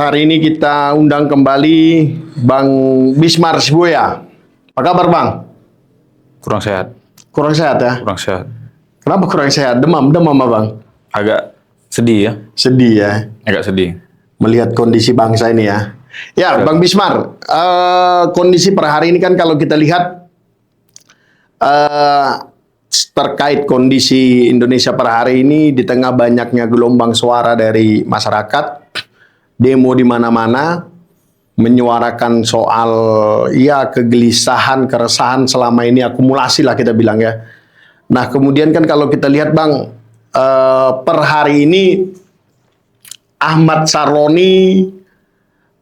Hari ini kita undang kembali Bang Bismar Sibuya. Apa kabar Bang? Kurang sehat. Kurang sehat ya? Kurang sehat. Kenapa kurang sehat? Demam apa Bang? Agak sedih ya. Sedih ya? Agak sedih. Melihat kondisi bangsa ini ya. Ya Bang Bismar, kondisi per hari ini kan kalau kita lihat terkait kondisi Indonesia per hari ini di tengah banyaknya gelombang suara dari masyarakat, demo di mana-mana menyuarakan soal ya kegelisahan, keresahan selama ini akumulasi lah kita bilang ya. Nah kemudian kan kalau kita lihat Bang, per hari ini Ahmad Saroni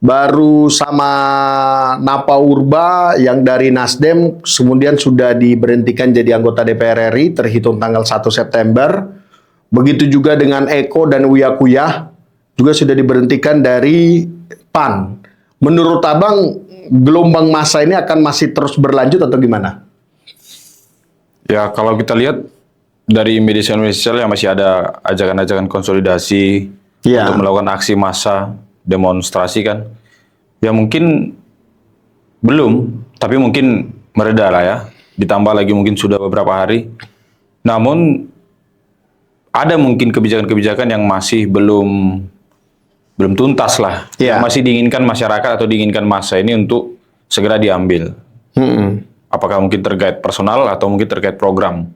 baru sama Napa Urba yang dari Nasdem kemudian sudah diberhentikan jadi anggota DPR RI terhitung tanggal 1 September. Begitu juga dengan Eko dan Uya Kuya juga sudah diberhentikan dari PAN. Menurut Abang, gelombang massa ini akan masih terus berlanjut atau gimana? Ya kalau kita lihat dari media sosial yang masih ada ajakan-ajakan konsolidasi untuk melakukan aksi massa, demonstrasi kan. Ya mungkin belum, tapi mungkin mereda lah ya. Ditambah lagi mungkin sudah beberapa hari. Namun ada mungkin kebijakan-kebijakan yang masih belum tuntas lah. Yang masih diinginkan masyarakat atau diinginkan massa ini untuk segera diambil. Apakah mungkin terkait personal atau mungkin terkait program.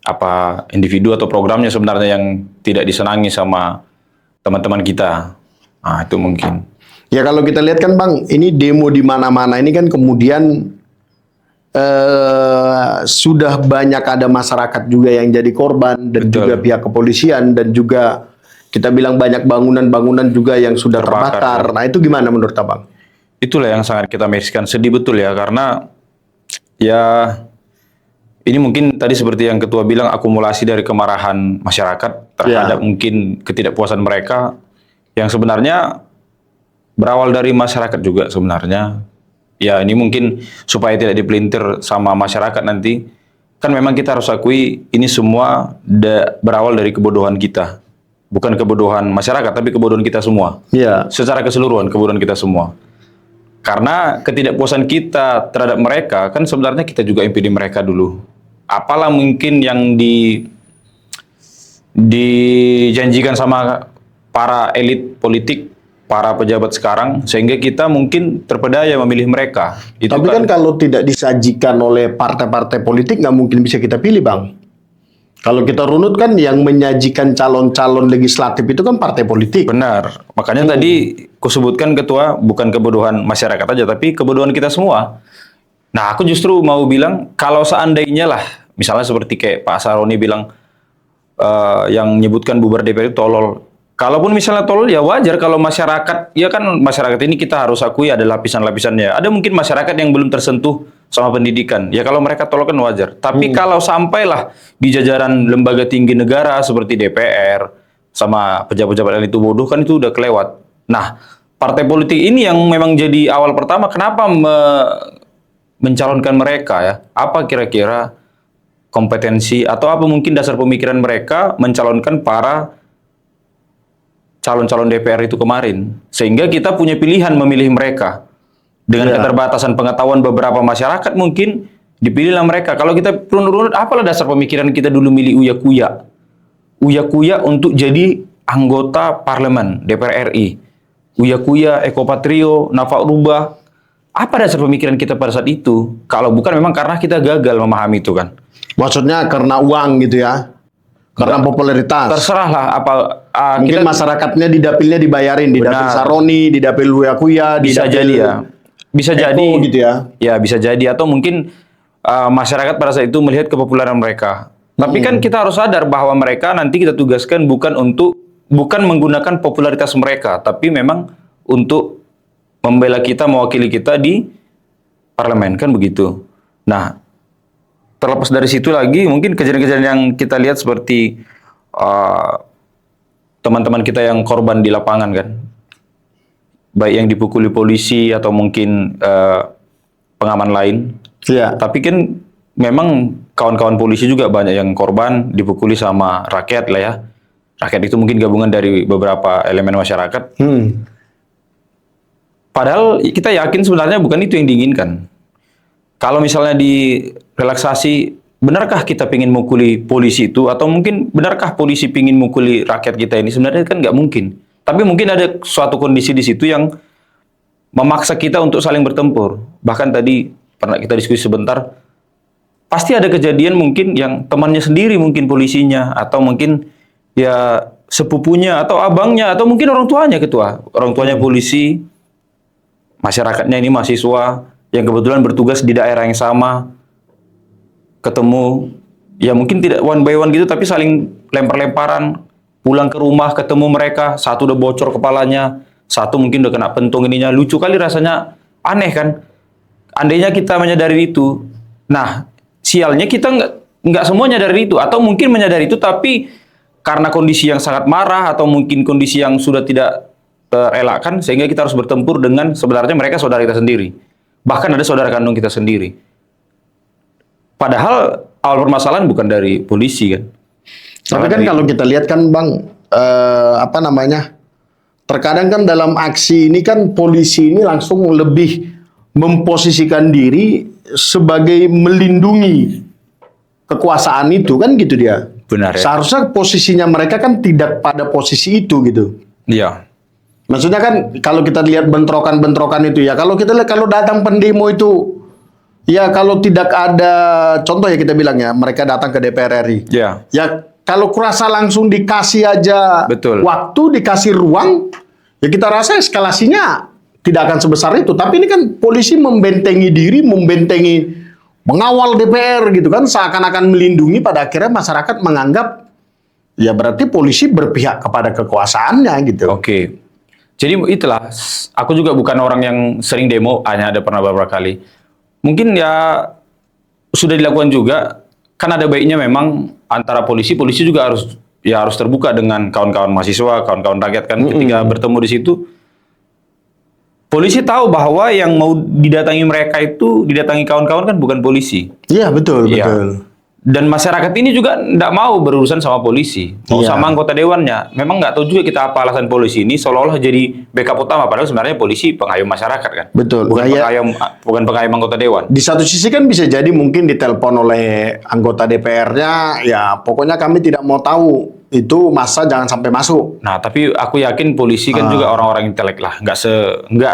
Apa individu atau programnya sebenarnya yang tidak disenangi sama teman-teman kita. Nah, itu mungkin. Ya kalau kita lihat kan Bang, ini demo di mana-mana ini kan kemudian sudah banyak ada masyarakat juga yang jadi korban dan juga pihak kepolisian dan juga kita bilang banyak bangunan-bangunan juga yang sudah terbakar. Nah itu gimana menurut Abang? Itulah yang sangat kita menyaksikan, sedih betul ya, karena ya ini mungkin tadi seperti yang Ketua bilang, akumulasi dari kemarahan masyarakat terhadap mungkin ketidakpuasan mereka yang sebenarnya berawal dari masyarakat juga sebenarnya. Ya ini mungkin supaya tidak dipelintir sama masyarakat nanti, kan memang kita harus akui ini semua berawal dari kebodohan kita. Bukan kebodohan masyarakat, tapi kebodohan kita semua. Secara keseluruhan, kebodohan kita semua. Karena ketidakpuasan kita terhadap mereka, kan sebenarnya kita juga impedi mereka dulu. Apalah mungkin yang dijanjikan sama para elit politik, para pejabat sekarang, sehingga kita mungkin terpedaya memilih mereka. Tapi kan kalau tidak disajikan oleh partai-partai politik, nggak mungkin bisa kita pilih Bang. Kalau kita runut kan yang menyajikan calon-calon legislatif itu kan partai politik. Benar. Makanya tadi kusebutkan Ketua, bukan kebodohan masyarakat aja, tapi kebodohan kita semua. Nah, aku justru mau bilang, kalau seandainya lah, misalnya seperti kayak Pak Saroni bilang, yang menyebutkan bubar DPR itu tolol. Kalaupun misalnya tolol, ya wajar kalau masyarakat, ya kan masyarakat ini kita harus akui ada lapisan-lapisannya. Ada mungkin masyarakat yang belum tersentuh sama pendidikan. Ya kalau mereka tolol kan wajar. Tapi kalau sampailah di jajaran lembaga tinggi negara seperti DPR, sama pejabat-pejabat itu bodoh, kan itu udah kelewat. Nah, partai politik ini yang memang jadi awal pertama, kenapa mencalonkan mereka ya? Apa kira-kira kompetensi atau apa mungkin dasar pemikiran mereka mencalonkan para calon-calon DPR itu kemarin, sehingga kita punya pilihan memilih mereka. Dengan keterbatasan pengetahuan beberapa masyarakat mungkin dipilihlah mereka. Kalau kita runut-runut, apalah dasar pemikiran kita dulu milih Uya Kuya. Uya Kuya untuk jadi anggota parlemen DPR RI. Uya Kuya, Eko Patrio, Napa Urba. Apa dasar pemikiran kita pada saat itu? Kalau bukan memang karena kita gagal memahami itu kan. Maksudnya karena uang gitu ya? Karena popularitas. Terserah lah apa. Mungkin masyarakatnya di dapilnya dibayarin, di dapil Saroni, di dapil Uya Kuya, bisa jadi ya. Bisa Eko, jadi gitu ya. Ya bisa jadi, atau mungkin masyarakat pada saat itu melihat kepopularan mereka. Tapi kan kita harus sadar bahwa mereka nanti kita tugaskan bukan menggunakan popularitas mereka, tapi memang untuk membela kita, mewakili kita di parlemen, kan begitu. Nah, terlepas dari situ lagi, mungkin kejadian-kejadian yang kita lihat seperti teman-teman kita yang korban di lapangan kan, baik yang dipukuli polisi atau mungkin pengaman lain. Tapi kan memang kawan-kawan polisi juga banyak yang korban dipukuli sama rakyat lah ya. Rakyat itu mungkin gabungan dari beberapa elemen masyarakat. Padahal kita yakin sebenarnya bukan itu yang diinginkan. Kalau misalnya di relaksasi, benarkah kita ingin mukuli polisi itu? Atau mungkin benarkah polisi ingin mukuli rakyat kita ini? Sebenarnya kan nggak mungkin. Tapi mungkin ada suatu kondisi di situ yang memaksa kita untuk saling bertempur. Bahkan tadi pernah kita diskusi sebentar, pasti ada kejadian mungkin yang temannya sendiri mungkin polisinya, atau mungkin ya sepupunya, atau abangnya, atau mungkin orang tuanya ketua. Orang tuanya polisi, masyarakatnya ini mahasiswa, yang kebetulan bertugas di daerah yang sama, ketemu, ya mungkin tidak one by one gitu, tapi saling lempar-lemparan, pulang ke rumah ketemu mereka, satu udah bocor kepalanya, satu mungkin udah kena pentung ininya, lucu kali rasanya, aneh kan? Andainya kita menyadari itu, nah sialnya kita nggak semua nyadari itu, atau mungkin menyadari itu, tapi karena kondisi yang sangat marah, atau mungkin kondisi yang sudah tidak terelakkan, sehingga kita harus bertempur dengan sebenarnya mereka saudara kita sendiri. Bahkan ada saudara kandung kita sendiri. Padahal awal permasalahan bukan dari polisi kan. Tapi kan kalau kita lihat kan Bang, terkadang kan dalam aksi ini kan polisi ini langsung lebih memposisikan diri sebagai melindungi kekuasaan itu kan gitu dia. Benar ya. Seharusnya posisinya mereka kan tidak pada posisi itu gitu. Iya. Maksudnya kan kalau kita lihat bentrokan-bentrokan itu ya, kalau kita lihat kalau datang pendemo itu, ya kalau tidak ada contoh ya kita bilang ya, mereka datang ke DPR RI. Iya. Ya kalau kurasa langsung dikasih aja Betul. waktu, dikasih ruang, ya kita rasa eskalasinya tidak akan sebesar itu. Tapi ini kan polisi membentengi diri, mengawal DPR gitu kan, seakan-akan melindungi, pada akhirnya masyarakat menganggap ya berarti polisi berpihak kepada kekuasaannya gitu. Oke. Jadi itulah, aku juga bukan orang yang sering demo, hanya ada pernah beberapa kali. Mungkin ya sudah dilakukan juga, kan ada baiknya memang antara polisi juga harus terbuka dengan kawan-kawan mahasiswa, kawan-kawan rakyat kan, ketika bertemu di situ. Polisi tahu bahwa yang mau didatangi mereka itu, didatangi kawan-kawan kan bukan polisi. Iya, betul. Dan masyarakat ini juga tidak mau berurusan sama polisi, mau sama anggota dewannya. Memang nggak tahu juga kita apa alasan polisi ini seolah-olah jadi backup utama, padahal sebenarnya polisi pengayom masyarakat kan. Betul. Bukan pengayom anggota dewan. Di satu sisi kan bisa jadi mungkin ditelepon oleh anggota DPR-nya, ya pokoknya kami tidak mau tahu itu massa jangan sampai masuk. Nah, tapi aku yakin polisi kan juga orang-orang intelek lah, nggak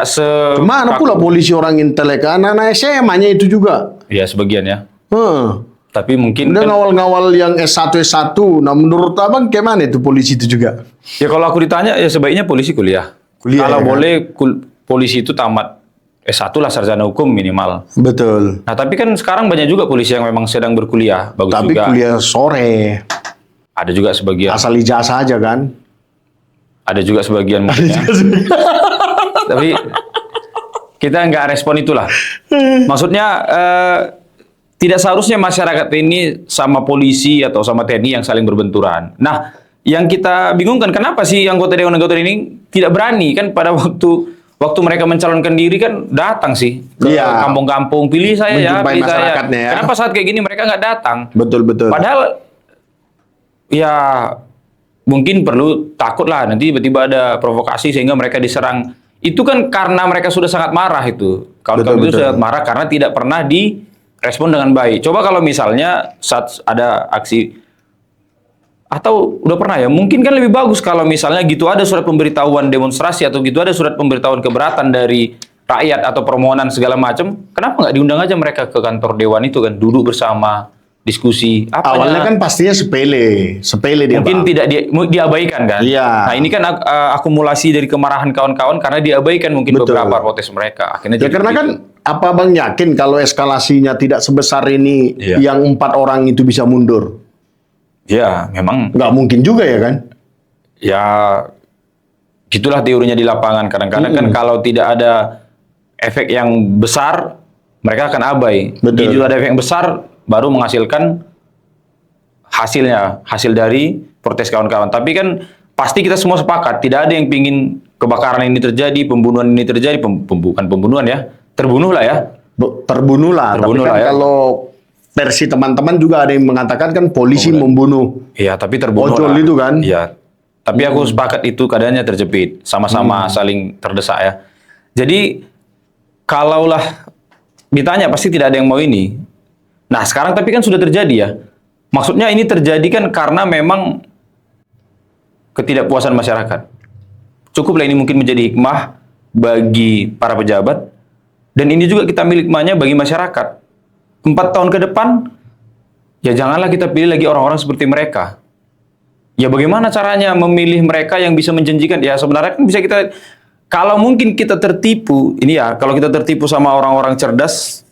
se. Kemana pula polisi orang intelek? Anak-anak SMA-nya itu juga. Ya sebagian ya. Tapi mungkin udah ngawal-ngawal yang S1. Nah, menurut Abang gimana itu polisi itu juga? Ya kalau aku ditanya ya sebaiknya polisi kuliah. Kalau ya, boleh polisi itu tamat S1 lah, sarjana hukum minimal. Betul. Nah, tapi kan sekarang banyak juga polisi yang memang sedang berkuliah, bagus tapi juga. Tapi kuliah sore. Ada juga sebagian. Asal ijazah aja kan? Ada juga sebagian mungkin ya. Tapi kita nggak respon itulah. Maksudnya tidak seharusnya masyarakat ini sama polisi atau sama TNI yang saling berbenturan. Nah, yang kita bingungkan kenapa sih anggota dewan ini tidak berani kan pada waktu mereka mencalonkan diri kan datang sih ke kampung-kampung, pilih saya ya, pilih saya. Ya. Kenapa saat kayak gini mereka nggak datang? Betul. Padahal ya mungkin perlu takut lah nanti tiba-tiba ada provokasi sehingga mereka diserang. Itu kan karena mereka sudah sangat marah itu. Kawan-kawan itu sangat marah karena tidak pernah direspon dengan baik. Coba kalau misalnya saat ada aksi atau udah pernah ya, mungkin kan lebih bagus kalau misalnya gitu ada surat pemberitahuan demonstrasi atau gitu ada surat pemberitahuan keberatan dari rakyat atau permohonan segala macam. Kenapa nggak diundang aja mereka ke kantor dewan itu kan, duduk bersama, diskusi. Awalnya kan pastinya sepele dia. Mungkin tidak diabaikan kan. Iya. Nah ini kan akumulasi dari kemarahan kawan-kawan karena diabaikan mungkin beberapa protes mereka. Akhirnya ya karena kan apa Bang yakin kalau eskalasinya tidak sebesar ini yang 4 orang itu bisa mundur? Ya memang. Nggak mungkin juga ya kan? Ya gitulah teorinya di lapangan. Kadang-kadang kan kalau tidak ada efek yang besar mereka akan abai. Begitu ada efek yang besar baru menghasilkan hasil dari protes kawan-kawan. Tapi kan pasti kita semua sepakat tidak ada yang pingin kebakaran ini terjadi, pembunuhan ini terjadi, bukan pembunuhan ya, terbunuh lah ya. Terbunuh lah kan ya. Kalau versi teman-teman juga ada yang mengatakan kan polisi membunuh. Iya, tapi terbunuh ojol lah. Itu kan. Iya. Tapi aku sepakat itu keadaannya terjepit, sama-sama saling terdesak ya. Jadi kalaulah ditanya pasti tidak ada yang mau ini. Nah sekarang tapi kan sudah terjadi ya. Maksudnya ini terjadi kan karena memang ketidakpuasan masyarakat. Cukuplah ini mungkin menjadi hikmah bagi para pejabat, dan ini juga kita ambil hikmahnya bagi masyarakat. 4 tahun ke depan, ya janganlah kita pilih lagi orang-orang seperti mereka. Ya bagaimana caranya memilih mereka yang bisa menjanjikan? Ya sebenarnya kan bisa kita, kalau mungkin kita tertipu, ini ya, kalau kita tertipu sama orang-orang cerdas,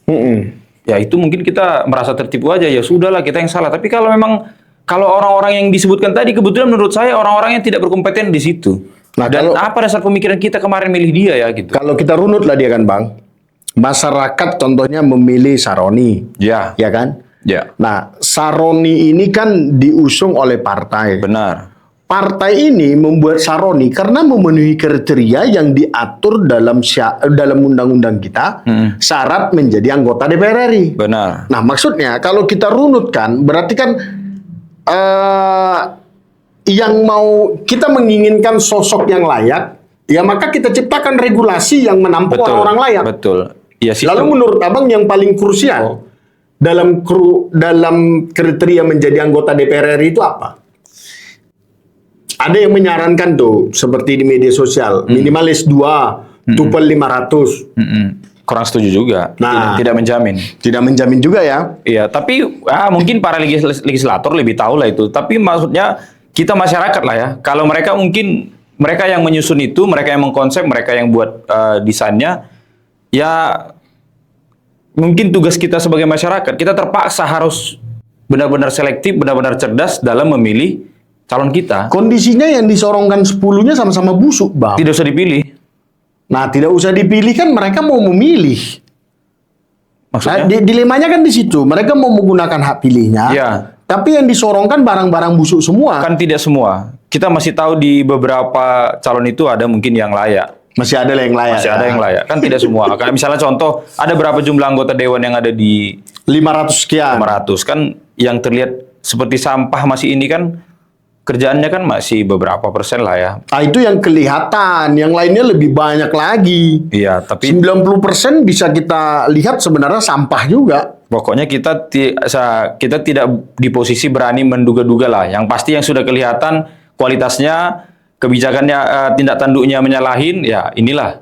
ya itu mungkin kita merasa tertipu aja, ya sudahlah kita yang salah. Tapi kalau memang, kalau orang-orang yang disebutkan tadi, kebetulan menurut saya orang-orang yang tidak berkompeten di situ. Nah, Dan apa dasar pemikiran kita kemarin milih dia ya gitu? Kalau kita runut lah dia kan Bang, masyarakat contohnya memilih Saroni, Ya, ya kan? ya, Nah, Saroni ini kan diusung oleh partai. benar. Partai ini membuat Saroni karena memenuhi kriteria yang diatur dalam undang-undang kita, syarat menjadi anggota DPR RI. Benar. Nah, maksudnya kalau kita runutkan, berarti kan yang mau kita menginginkan sosok yang layak, ya maka kita ciptakan regulasi yang menampung orang-orang layak. Betul. Ya, Lalu menurut Abang yang paling krusial dalam kriteria menjadi anggota DPR RI itu apa? Ada yang menyarankan tuh seperti di media sosial, minimal S2, TOEFL 500. kurang setuju juga. Nah, tidak menjamin. Tidak menjamin juga ya. Iya, tapi mungkin para legislator lebih tahu lah itu. Tapi maksudnya kita masyarakat lah ya. Kalau mereka mungkin mereka yang menyusun itu, mereka yang mengkonsep, mereka yang buat desainnya, ya mungkin tugas kita sebagai masyarakat, kita terpaksa harus benar-benar selektif, benar-benar cerdas dalam memilih calon kita. Kondisinya yang disorongkan 10-nya sama-sama busuk, Bang. Tidak usah dipilih. Nah, tidak usah dipilih kan mereka mau memilih. Maksudnya? Nah, dilemanya kan di situ. Mereka mau menggunakan hak pilihnya. Ya. Tapi yang disorongkan barang-barang busuk semua. Kan tidak semua. Kita masih tahu di beberapa calon itu ada mungkin yang layak. Masih ada yang layak. Masih ada yang layak. Kan tidak semua. Kayak misalnya contoh, ada berapa jumlah anggota dewan yang ada di 500 sekian. 500. Kan yang terlihat seperti sampah masih ini kan, kerjaannya kan masih beberapa persen lah ya. Nah, itu yang kelihatan. Yang lainnya lebih banyak lagi. Iya, tapi 90% bisa kita lihat sebenarnya sampah juga. pokoknya kita tidak di posisi berani menduga-duga lah. Yang pasti yang sudah kelihatan kualitasnya, kebijakannya, tindak tanduknya menyalahin, ya inilah.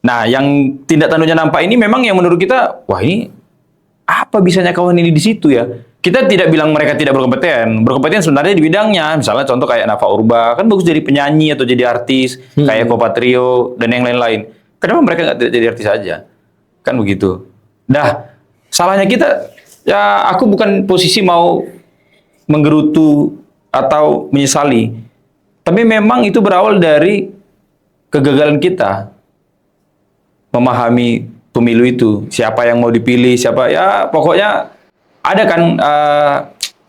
Nah, yang tindak tanduknya nampak ini memang yang menurut kita, wah ini apa bisanya kawan ini di situ ya? Kita tidak bilang mereka tidak berkompeten. Berkompeten sebenarnya di bidangnya. Misalnya contoh kayak Nafa Urba, kan bagus jadi penyanyi atau jadi artis, kayak Eko Patrio dan yang lain-lain. Kenapa mereka nggak jadi artis saja? Kan begitu. Dah, salahnya kita, ya aku bukan posisi mau menggerutu atau menyesali. Tapi memang itu berawal dari kegagalan kita memahami pemilu itu. Siapa yang mau dipilih, siapa, ya pokoknya ada kan.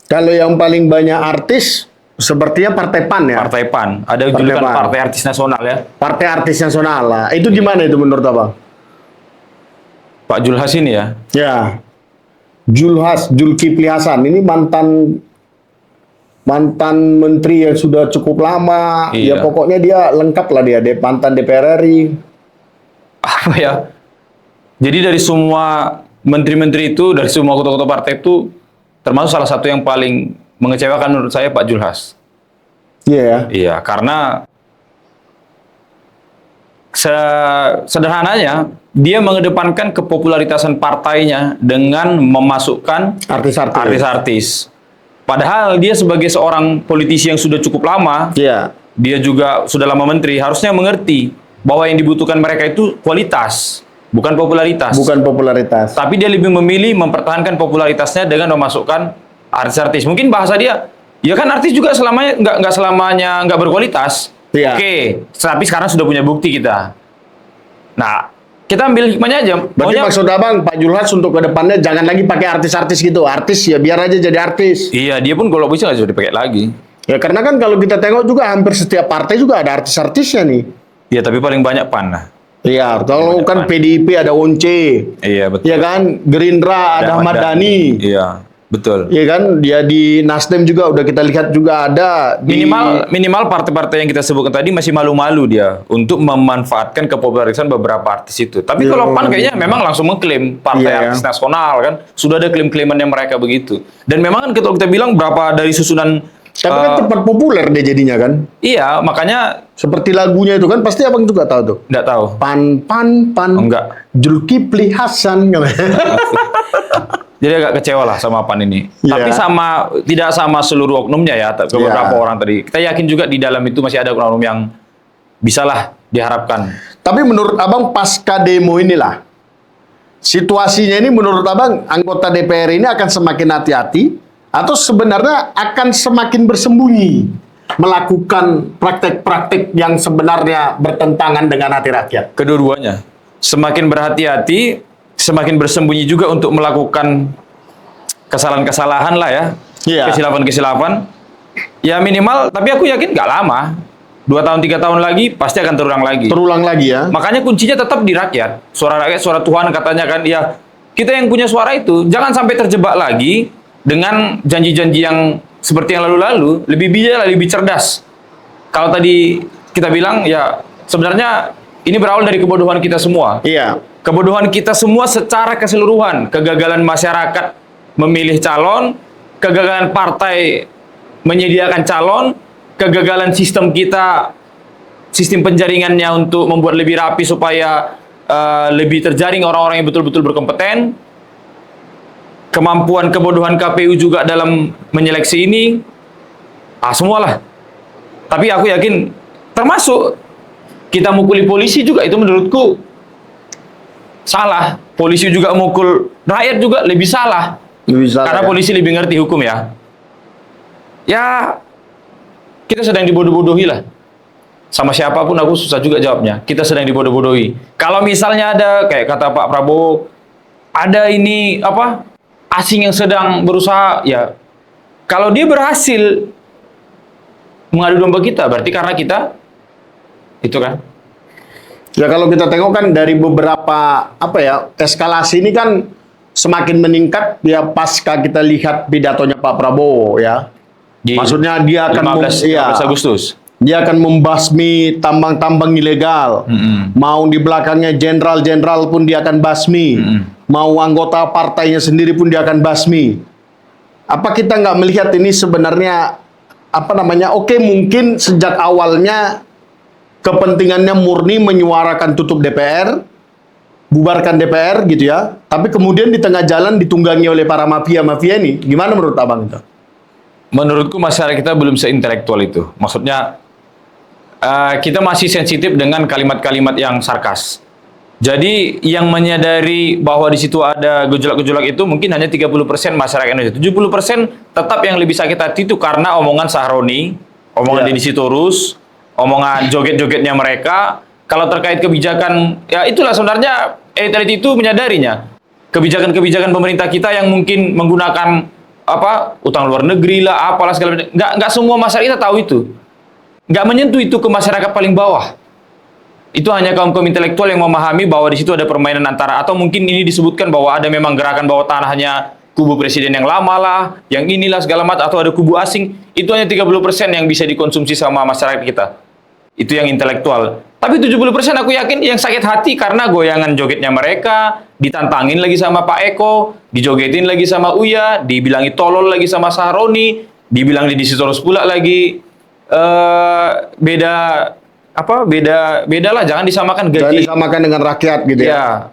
Kalau yang paling banyak artis, sepertinya Partai PAN ya? Partai PAN. Ada julukan Partai Artis Nasional ya. Partai Artis Nasional lah. Itu gimana itu menurut Abang? Pak Julhas ini ya. Ya. Zulkifli Hasan. Ini mantan menteri yang sudah cukup lama. Iya. Ya pokoknya dia lengkap lah dia. Dia mantan DPR RI. Apa ya? Jadi dari semua menteri-menteri itu, dari semua ketua-ketua partai itu, termasuk salah satu yang paling mengecewakan menurut saya Pak Julhas. Iya ya. Iya, karena sederhananya dia mengedepankan kepopularitasan partainya dengan memasukkan artis-artis. Padahal dia sebagai seorang politisi yang sudah cukup lama, Iya. dia juga sudah lama menteri, harusnya mengerti bahwa yang dibutuhkan mereka itu kualitas, bukan popularitas. Bukan popularitas. Tapi dia lebih memilih mempertahankan popularitasnya dengan memasukkan artis-artis. Mungkin bahasa dia, ya kan artis juga selamanya nggak selamanya nggak berkualitas. Iya. Oke, tapi sekarang sudah punya bukti kita. Nah, kita ambil hikmahnya aja. Berarti maksud Abang, Pak Julhas untuk kedepannya jangan lagi pakai artis-artis gitu. Artis ya biar aja jadi artis. Iya, dia pun kalau bisa nggak usah dipakai lagi. Ya karena kan kalau kita tengok juga hampir setiap partai juga ada artis-artisnya nih. Iya, tapi paling banyak PAN lah. Iya, kalau kan PAN. PDIP ada Once. Iya, betul. Ya kan, Gerindra ada Ahmad Dhani. Iya. Betul. Iya kan, dia di Nasdem juga udah kita lihat juga ada Minimal partai-partai yang kita sebutkan tadi masih malu-malu dia untuk memanfaatkan kepopularisan beberapa artis itu. Tapi kalau PAN kayaknya memang langsung mengklaim partai artis nasional kan. Sudah ada klaim-klaimannya mereka begitu. Dan memang kan kalau kita bilang berapa dari susunan tapi kan cepat populer dia jadinya kan. Iya, makanya seperti lagunya itu kan pasti abang juga tahu tuh. Nggak tahu. Pan. Enggak. Zulkifli Hasan. Jadi agak kecewa lah sama PAN ini. Yeah. Tapi tidak sama seluruh oknumnya ya. Beberapa orang tadi. Kita yakin juga di dalam itu masih ada oknum yang bisalah diharapkan. Tapi menurut abang pasca demo inilah, situasinya ini menurut abang anggota DPR ini akan semakin hati-hati atau sebenarnya akan semakin bersembunyi melakukan praktek-praktek yang sebenarnya bertentangan dengan hati rakyat? Kedua-duanya. Semakin berhati-hati, semakin bersembunyi juga untuk melakukan kesalahan-kesalahan lah ya. Iya. Kesilapan-kesilapan. Ya minimal, tapi aku yakin nggak lama. 2 tahun, 3 tahun lagi pasti akan terulang lagi. Terulang lagi ya. Makanya kuncinya tetap di rakyat. Suara rakyat, suara Tuhan katanya kan. Ya kita yang punya suara itu jangan sampai terjebak lagi dengan janji-janji yang seperti yang lalu-lalu. Lebih bijak, lebih cerdas. Kalau tadi kita bilang ya sebenarnya ini berawal dari kebodohan kita semua. Iya. Kebodohan kita semua secara keseluruhan. Kegagalan masyarakat memilih calon, kegagalan partai menyediakan calon, kegagalan sistem kita, sistem penjaringannya untuk membuat lebih rapi supaya lebih terjaring orang-orang yang betul-betul berkompeten, kemampuan kebodohan KPU juga dalam menyeleksi ini, semualah. Tapi aku yakin, termasuk kita mukuli polisi juga, itu menurutku salah. Polisi juga mukul rakyat juga lebih salah. Karena polisi lebih ngerti hukum ya. Ya, kita sedang dibodoh-bodohi lah. Sama siapapun aku susah juga jawabnya. Kita sedang dibodoh-bodohi. Kalau misalnya ada, kayak kata Pak Prabowo, ada ini, asing yang sedang berusaha, ya, kalau dia berhasil mengadu domba kita, berarti karena kita, itu kan. Ya kalau kita tengok kan dari beberapa, eskalasi ini kan semakin meningkat, ya pasca kita lihat pidatonya Pak Prabowo, ya. Maksudnya dia akan 15 Agustus. Dia akan membasmi tambang-tambang ilegal. Mau di belakangnya jenderal-jenderal pun dia akan basmi. Mau anggota partainya sendiri pun dia akan basmi. Apa kita nggak melihat ini sebenarnya oke mungkin sejak awalnya kepentingannya murni menyuarakan tutup DPR, bubarkan DPR gitu ya. Tapi kemudian di tengah jalan ditunggangi oleh para mafia-mafia ini. Gimana menurut abang itu? Menurutku masyarakat kita belum seintelektual itu. Maksudnya kita masih sensitif dengan kalimat-kalimat yang sarkas. Jadi yang menyadari bahwa di situ ada gejolak-gejolak itu mungkin hanya 30% masyarakat Indonesia. 70% tetap yang lebih sakit hati itu karena omongan Sahroni, omongan Deddy Sitorus, omongan joget-jogetnya mereka. Kalau terkait kebijakan, ya itulah sebenarnya elit itu menyadarinya. Kebijakan-kebijakan pemerintah kita yang mungkin menggunakan utang luar negeri lah, apalah segala macam. Nggak semua masyarakat kita tahu itu. Nggak menyentuh itu ke masyarakat paling bawah. Itu hanya kaum-kaum intelektual yang memahami bahwa di situ ada permainan antara, atau mungkin ini disebutkan bahwa ada memang gerakan bawah tanah, hanya kubu presiden yang lama lah, yang inilah segala macam, atau ada kubu asing. Itu hanya 30% yang bisa dikonsumsi sama masyarakat kita. Itu yang intelektual. Tapi 70% aku yakin yang sakit hati karena goyangan jogetnya mereka, ditantangin lagi sama Pak Eko, dijogetin lagi sama Uya, dibilangi tolol lagi sama Sahroni, dibilang Deddy Sitorus pula lagi. Beda lah, jangan disamakan gaji. Jangan disamakan dengan rakyat gitu ya.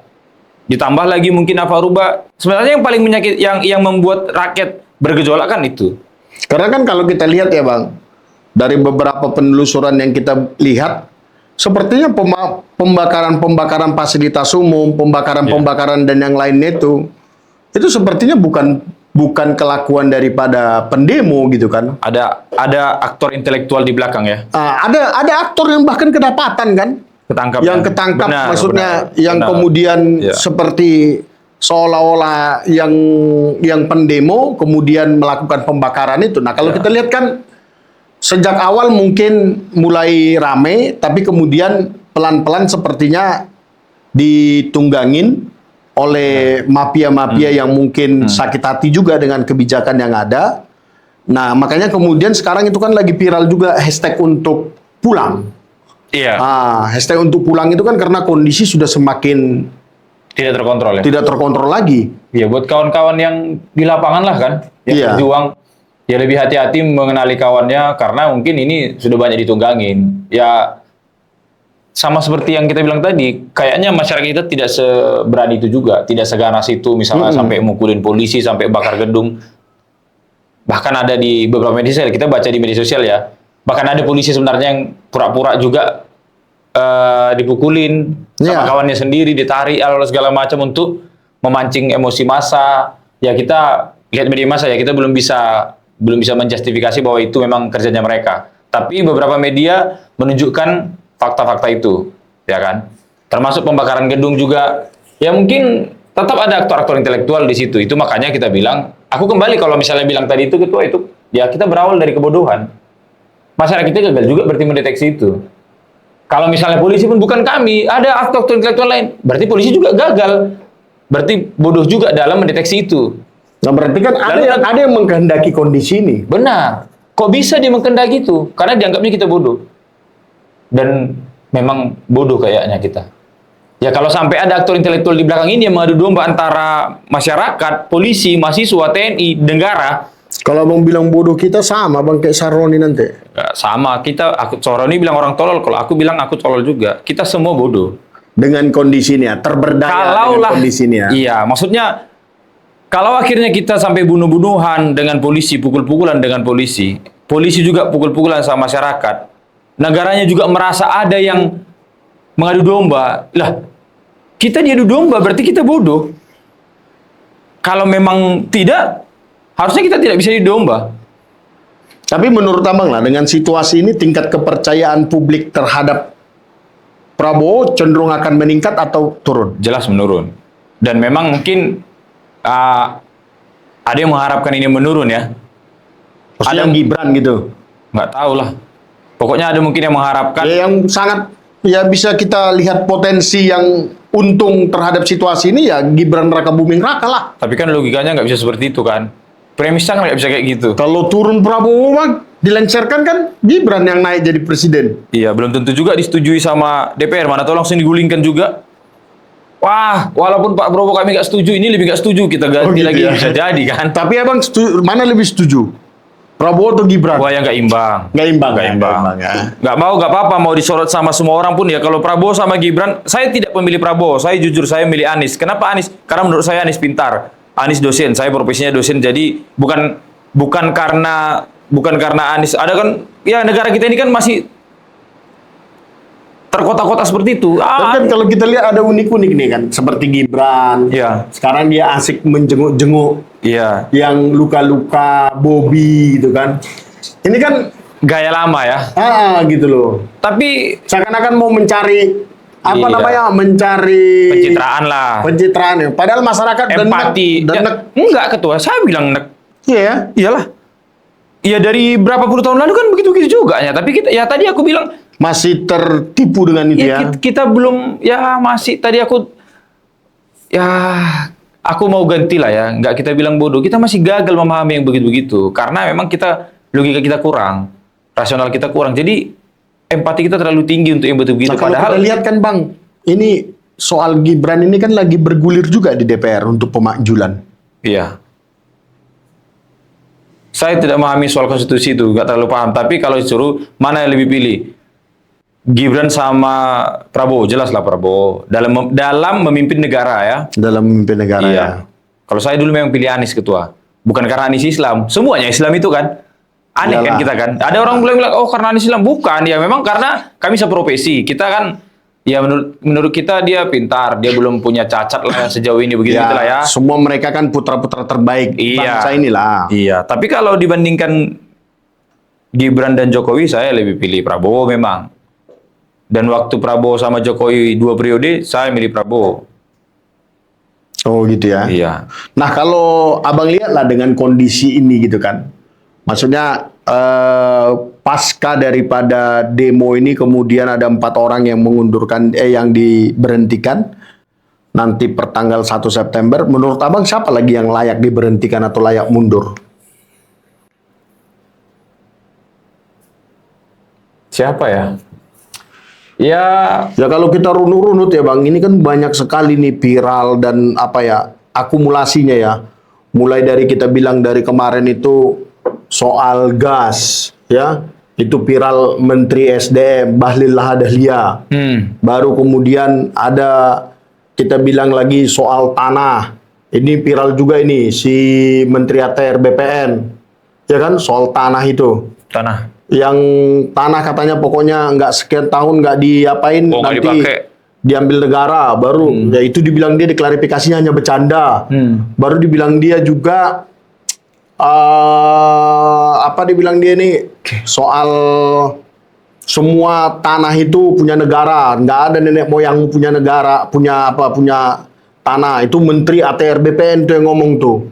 Ditambah lagi mungkin rubah. Sebenarnya yang paling menyakit, yang membuat rakyat bergejolak kan itu. Karena kan kalau kita lihat ya Bang, dari beberapa penelusuran yang kita lihat, sepertinya pembakaran fasilitas umum, pembakaran dan yang lainnya itu sepertinya bukan kelakuan daripada pendemo gitu kan. Ada aktor intelektual di belakang ya. Ada aktor yang bahkan kedapatan kan. Ketangkap maksudnya kemudian seperti seolah-olah yang pendemo kemudian melakukan pembakaran itu. Nah, kalau kita lihat kan sejak awal mungkin mulai rame, tapi kemudian pelan-pelan sepertinya ditunggangin oleh mafia-mafia yang mungkin sakit hati juga dengan kebijakan yang ada. Nah, makanya kemudian sekarang itu kan lagi viral juga hashtag untuk pulang. Iya. Hashtag untuk pulang itu kan karena kondisi sudah semakin Tidak terkontrol ya. tidak terkontrol lagi. Iya, buat kawan-kawan yang di lapangan lah kan, yang Iya. berjuang, ya lebih hati-hati mengenali kawannya karena mungkin ini sudah banyak ditunggangin. Ya sama seperti yang kita bilang tadi, kayaknya masyarakat kita tidak seberani itu juga, tidak seganas itu, misalnya sampai mukulin polisi, sampai bakar gedung. Bahkan ada di beberapa media sosial, kita baca di media sosial ya, bahkan ada polisi sebenarnya yang pura-pura juga dipukulin sama kawannya sendiri, ditarik segala macam untuk memancing emosi massa. Ya kita lihat media massa ya, kita belum bisa menjustifikasi bahwa itu memang kerjanya mereka. Tapi beberapa media menunjukkan fakta-fakta itu, ya kan? Termasuk pembakaran gedung juga. Ya mungkin tetap ada aktor-aktor intelektual di situ. Itu makanya kita bilang, aku kembali kalau misalnya bilang tadi itu ketua itu, ya kita berawal dari kebodohan. Masyarakat kita gagal juga berarti mendeteksi itu. Kalau misalnya polisi pun bukan kami, ada aktor intelektual lain, berarti polisi juga gagal. Berarti bodoh juga dalam mendeteksi itu. Nah, berarti kan ada yang mengkehendaki kondisi ini. Benar. Kok bisa dia mengkehendaki itu? Karena dianggapnya kita bodoh. Dan memang bodoh kayaknya kita. Ya kalau sampai ada aktor intelektual di belakang ini yang mengadu domba antara masyarakat, polisi, mahasiswa, TNI, negara. Kalau abang bilang bodoh kita sama bang kayak Saroni nanti. Ya, sama Saroni bilang orang tolol, kalau aku bilang aku tolol juga. Kita semua bodoh. Dengan kondisinya, terberdaya dengan kondisinya. Iya, maksudnya kalau akhirnya kita sampai bunuh-bunuhan dengan polisi, pukul-pukulan dengan polisi juga pukul-pukulan sama masyarakat, negaranya juga merasa ada yang mengadu domba. Lah, kita diadu domba berarti kita bodoh. Kalau memang tidak, harusnya kita tidak bisa diadu domba. Tapi menurut abang lah, dengan situasi ini tingkat kepercayaan publik terhadap Prabowo cenderung akan meningkat atau turun? Jelas menurun. Dan memang mungkin ada yang mengharapkan ini menurun ya. Maksudnya Ada Gibran gitu? Nggak tahu lah. Pokoknya ada mungkin yang mengharapkan. Ya, yang sangat ya bisa kita lihat potensi yang untung terhadap situasi ini ya Gibran Raka Buming Raka lah. Tapi kan logikanya nggak bisa seperti itu kan. Premisnya nggak bisa kayak gitu. Kalau turun Prabowo mah dilengsarkan kan Gibran yang naik jadi presiden. Iya, belum tentu juga disetujui sama DPR. Mana tahu langsung digulingkan juga. Wah, walaupun Pak Prabowo kami nggak setuju, ini lebih nggak setuju, kita ganti gitu lagi, ya. bisa jadi kan. Tapi abang mana lebih setuju? Prabowo atau Gibran? Wah, yang nggak imbang. Nggak imbang. Nggak ya, imbang. ya. Nggak mau, nggak apa-apa, mau disorot sama semua orang pun ya. Kalau Prabowo sama Gibran, saya tidak memilih Prabowo. Saya jujur, saya milih Anies. Kenapa Anies? Karena menurut saya Anies pintar. Anies dosen, saya profesinya dosen. Jadi bukan karena Anies. Ada kan, ya negara kita ini kan masih terkotak-kotak seperti itu. Tapi kan kalau kita lihat ada unik-unik nih kan, seperti Gibran. Iya. Sekarang dia asik menjenguk-jenguk Iya. yang luka-luka, Bobby gitu kan. Ini kan Gaya lama ya. gitu loh. Tapi Seakan-akan mau mencari apa Iya. namanya? Mencari pencitraan lah. pencitraan ya. Padahal masyarakat Empati. denek. Enggak, ketua. Saya bilang nek. Iya ya. Iyalah. Iya, dari berapa puluh tahun lalu kan begitu-begitu juga ya. Tapi kita, ya tadi aku bilang, Masih tertipu dengan itu ya. kita belum, ya masih tadi aku mau ganti lah ya. Nggak kita bilang bodoh. Kita masih gagal memahami yang begitu-begitu. Karena memang logika kita kurang. Rasional kita kurang. Jadi empati kita terlalu tinggi untuk yang begitu-begitu. Nah, kalau kita lihat kan Bang, ini soal Gibran ini kan lagi bergulir juga di DPR untuk pemakjulan. Iya. Saya tidak memahami soal konstitusi itu, nggak terlalu paham. Tapi kalau disuruh, mana yang lebih pilih? Gibran sama Prabowo, jelas lah Prabowo. Dalam memimpin negara ya. Dalam memimpin negara Iya. ya. Kalau saya dulu memang pilih Anies ketua. Bukan karena Anies Islam. Semuanya Islam itu kan. Aneh kan Iyalah. kita kan. Ada orang bilang, oh karena Anies Islam. Bukan. Ya memang karena kami seprofesi. Kita kan, ya menurut kita dia pintar. Dia belum punya cacat lah yang sejauh ini. Begitu lah ya. Semua mereka kan putra-putra terbaik bangsa inilah. Iya. Tapi kalau dibandingkan Gibran dan Jokowi, saya lebih pilih Prabowo memang. Dan waktu Prabowo sama Jokowi 2 periode, saya milih Prabowo. Oh gitu ya. Iya. Nah kalau abang lihat lah dengan kondisi ini gitu kan, maksudnya pasca daripada demo ini kemudian ada 4 orang yang mengundurkan, yang diberhentikan. nanti pertanggal 1 September, menurut Abang siapa lagi yang layak diberhentikan atau layak mundur? Siapa ya? Ya, Ya kalau kita runut-runut ya Bang, ini kan banyak sekali nih viral dan apa ya, akumulasinya ya. Mulai dari kita bilang dari kemarin itu soal gas ya, itu viral Menteri SDM Bahlil Lahadalia. Baru kemudian ada kita bilang lagi soal tanah. Ini viral juga ini si Menteri ATR BPN. Ya kan soal tanah itu. tanah. Yang tanah katanya pokoknya nggak sekian tahun nggak diapain Oh, nggak nanti dipakai. diambil negara baru ya itu dibilang dia diklarifikasinya hanya bercanda. Baru dibilang dia juga apa dibilang dia nih soal semua tanah itu punya negara, nggak ada nenek moyang punya negara, punya apa punya tanah. Itu Menteri ATR BPN tuh yang ngomong tuh,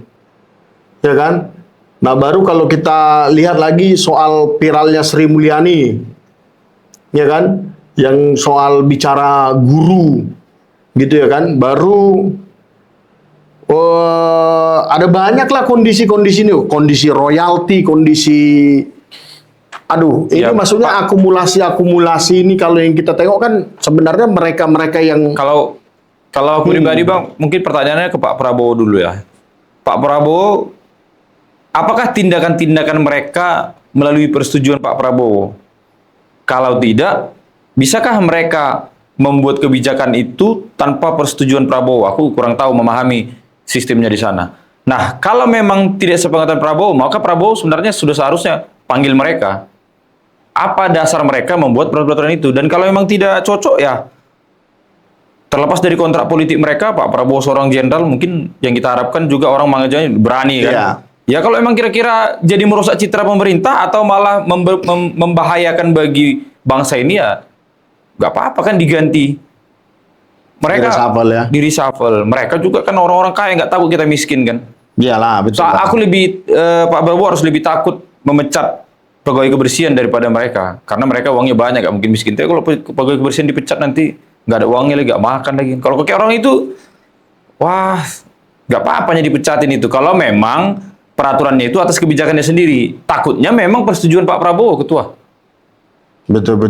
ya kan? Nah baru kalau kita lihat lagi soal viralnya Sri Mulyani, ya kan? Yang soal bicara guru, gitu ya kan? Baru ada banyak lah kondisi-kondisi ini, kondisi royalti, kondisi, aduh, ini Ya, maksudnya akumulasi-akumulasi ini kalau yang kita tengok kan sebenarnya mereka-mereka yang Kalau kalau aku pribadi Bang, mungkin pertanyaannya ke Pak Prabowo dulu ya. Pak Prabowo, apakah tindakan-tindakan mereka melalui persetujuan Pak Prabowo? Kalau tidak, bisakah mereka membuat kebijakan itu tanpa persetujuan Prabowo? Aku kurang tahu memahami sistemnya di sana. Nah, kalau memang tidak sepengetahuan Prabowo, maka Prabowo sebenarnya sudah seharusnya panggil mereka. Apa dasar mereka membuat peraturan itu? Dan kalau memang tidak cocok ya, terlepas dari kontrak politik mereka, Pak Prabowo seorang jenderal, mungkin yang kita harapkan juga orang manggilnya berani kan. Iya. Ya kalau memang kira-kira jadi merusak citra pemerintah atau malah membahayakan bagi bangsa ini ya nggak apa-apa kan diganti. Mereka Di-reshuffle ya. di reshuffle. Mereka juga kan orang-orang kaya nggak takut kita miskin kan. iyalah betul. So, lah. aku Pak Prabowo harus lebih takut memecat pegawai kebersihan daripada mereka karena mereka uangnya banyak nggak mungkin miskin. Tapi kalau pegawai kebersihan dipecat nanti nggak ada uangnya lagi, nggak makan lagi. Kalau kayak orang itu, wah nggak apa-apanya dipecatin itu. Kalau memang peraturannya itu atas kebijakannya sendiri. Takutnya memang persetujuan Pak Prabowo, ketua. Betul.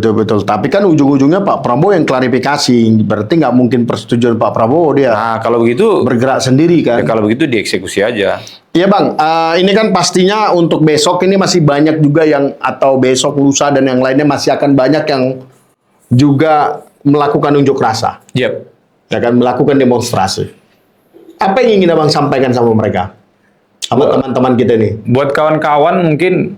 Tapi kan ujung-ujungnya Pak Prabowo yang klarifikasi, berarti nggak mungkin persetujuan Pak Prabowo dia Nah kalau begitu, bergerak sendiri kan. ya kalau begitu dieksekusi aja. Iya Bang, ini kan pastinya untuk besok ini masih banyak juga yang atau besok lusa dan yang lainnya masih akan banyak yang juga melakukan unjuk rasa, Yep. ya kan melakukan demonstrasi. Apa yang ingin Abang sampaikan sama mereka, sama teman-teman kita nih? Buat kawan-kawan mungkin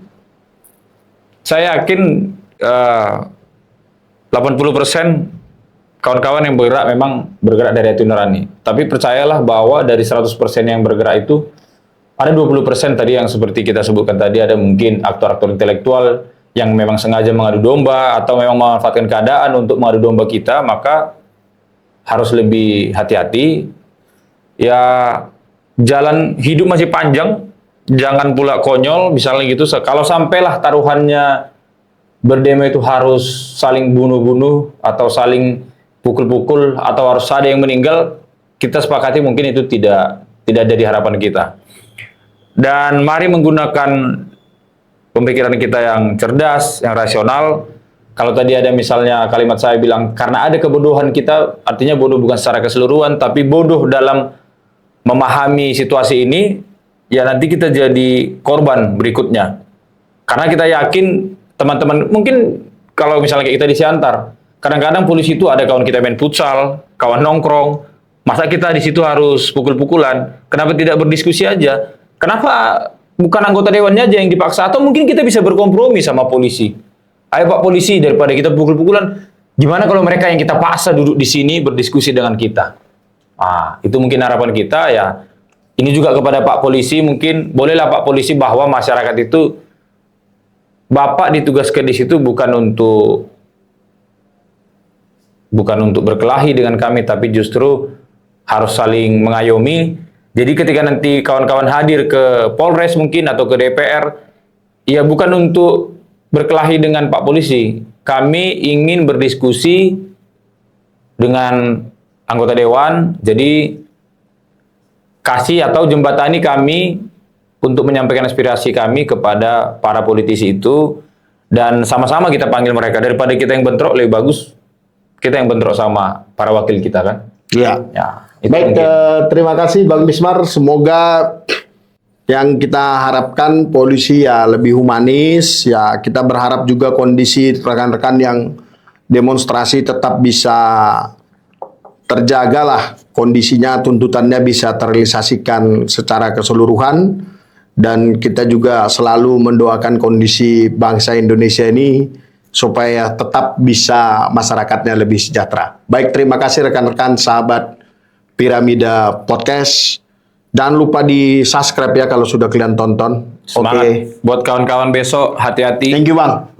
saya yakin 80% kawan-kawan yang bergerak memang bergerak dari hati nurani. Tapi percayalah bahwa dari 100% yang bergerak itu ada 20% tadi yang seperti kita sebutkan tadi, ada mungkin aktor-aktor intelektual yang memang sengaja mengadu domba atau memang memanfaatkan keadaan untuk mengadu domba kita, maka harus lebih hati-hati. Ya jalan hidup masih panjang, jangan pula konyol misalnya gitu. Kalau sampailah taruhannya berdemo itu harus saling bunuh-bunuh atau saling pukul-pukul atau harus ada yang meninggal, kita sepakati mungkin itu tidak jadi harapan kita. Dan mari menggunakan pemikiran kita yang cerdas, yang rasional. Kalau tadi ada misalnya kalimat saya bilang karena ada kebodohan kita, artinya bodoh bukan secara keseluruhan, tapi bodoh dalam memahami situasi ini, ya nanti kita jadi korban berikutnya. Karena kita yakin teman-teman, mungkin kalau misalnya kayak kita di Siantar, kadang-kadang polisi itu ada kawan kita main futsal, kawan nongkrong, masa kita di situ harus pukul-pukulan? Kenapa tidak berdiskusi aja? Kenapa bukan anggota dewannya aja yang dipaksa? Atau mungkin kita bisa berkompromi sama polisi. Ayo Pak Polisi, daripada kita pukul-pukulan, gimana kalau mereka yang kita paksa duduk di sini berdiskusi dengan kita? Itu mungkin harapan kita ya. Ini juga kepada Pak Polisi, mungkin bolehlah Pak Polisi bahwa masyarakat itu, Bapak ditugaskan di situ bukan untuk berkelahi dengan kami, tapi justru harus saling mengayomi. Jadi ketika nanti kawan-kawan hadir ke Polres mungkin atau ke DPR, ya bukan untuk berkelahi dengan Pak Polisi. Kami ingin berdiskusi dengan anggota dewan, jadi kasih atau jembatani kami untuk menyampaikan aspirasi kami kepada para politisi itu, dan sama-sama kita panggil mereka. Daripada kita yang bentrok, lebih bagus kita yang bentrok sama para wakil kita kan. Iya. Ya, itu Baik, mungkin. terima kasih Bang Bismar. Semoga yang kita harapkan polisi ya lebih humanis. Ya, kita berharap juga kondisi rekan-rekan yang demonstrasi tetap bisa terjaga lah kondisinya, tuntutannya bisa terrealisasikan secara keseluruhan. Dan kita juga selalu mendoakan kondisi bangsa Indonesia ini supaya tetap bisa masyarakatnya lebih sejahtera. Baik, terima kasih rekan-rekan sahabat Piramida Podcast. Jangan lupa di subscribe ya kalau sudah kalian tonton. Semangat buat kawan-kawan besok, hati-hati. Thank you Bang.